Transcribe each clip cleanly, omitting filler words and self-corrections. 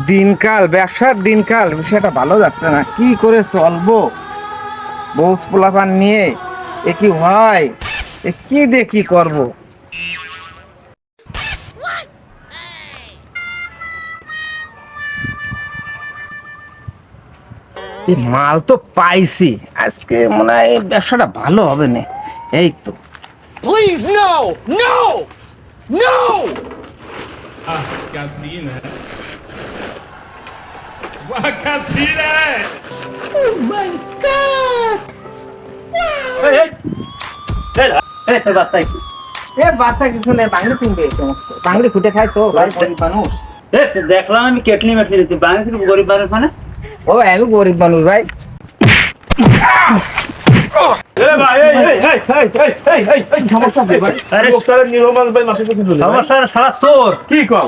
দিনকাল, ব্যবসার দিনকাল বিষয়টা ভালো যাচ্ছে না। কি করে চলবো বউস পোলাপান নিয়ে? এ কি হয়? এ কি দিয়ে কি করবো? এই মাল তো পাইছি, আজকে মনে হয় এই ব্যবসাটা ভালো হবে না। এই তো Please, no! No! No! क्या सीन है वाह क्या सीन है এ বাচ্চা কিছু নেই, বাঙালি কিনবে এই সমস্ত। বাঙালি ফুটে খায় তো ভাই, গরিব মানুষ। দেখলাম আমি কেটলি মেটলি দিচ্ছি বাঙালি গরিব মানুষ মানে ও আমি গরিব মানুষ ভাই। সমস্যা সারা চোর কি কও?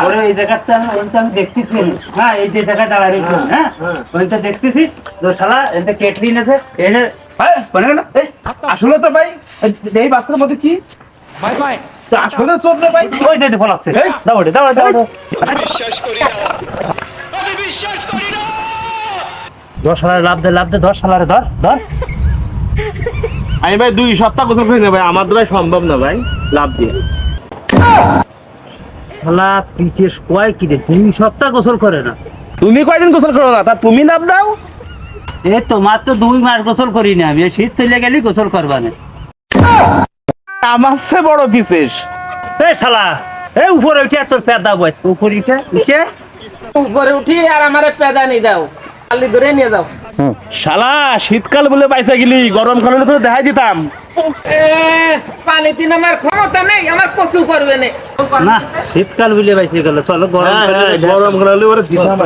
ওরে এই জায়গাটা আমি দেখতেছি। হ্যাঁ এই যে জায়গায় দাঁড়ায় রয়েছে, হ্যাঁ ওইটা দেখতেছি তো শালা এটা কেটলি নেছে এনে কোনে গেল আসলে তো ভাই এই বাচ্চার মধ্যে কি बाय बाय তো আসলে চোর না ভাই। ওই যে ফলাচ্ছে দাও ওটা দাও দাও দশ হাজার লাভ দে 10 সালারে ধর ধর আমি ভাই 2 সপ্তাহ গোসল করি না ভাই, আমার দ্বারা সম্ভব না ভাই লাভ দিয়ে। শালা পিসেস কয় কি রে 2 সপ্তাহ গোসল করে না। তুমি কয়দিন গোসল করো না, তা তুমি লাভ দাও। এ তোমার তো 2 মাস গোসল করি না আমি, শীত চলে গেলেই গোসল করবা না। আমার সে বড় বিশেষ। এ শালা এ উপরে উঠে তোর পেদা বয়স উপরে উঠে উপরে উঠি আর আমারে পেদানি দাও, খালি ধরে নিয়ে যাও। শালা শীতকাল বলে পয়সা গেলি, গরম কাল হলে তো দেখাই দিতাম। পানি তিন আমার ক্ষমতা নেই, আমার কচু করবে না। না শীতকাল বুঝলে বাইসে গেল চলো গরম গরম কাল হলে ওরা দিতাম।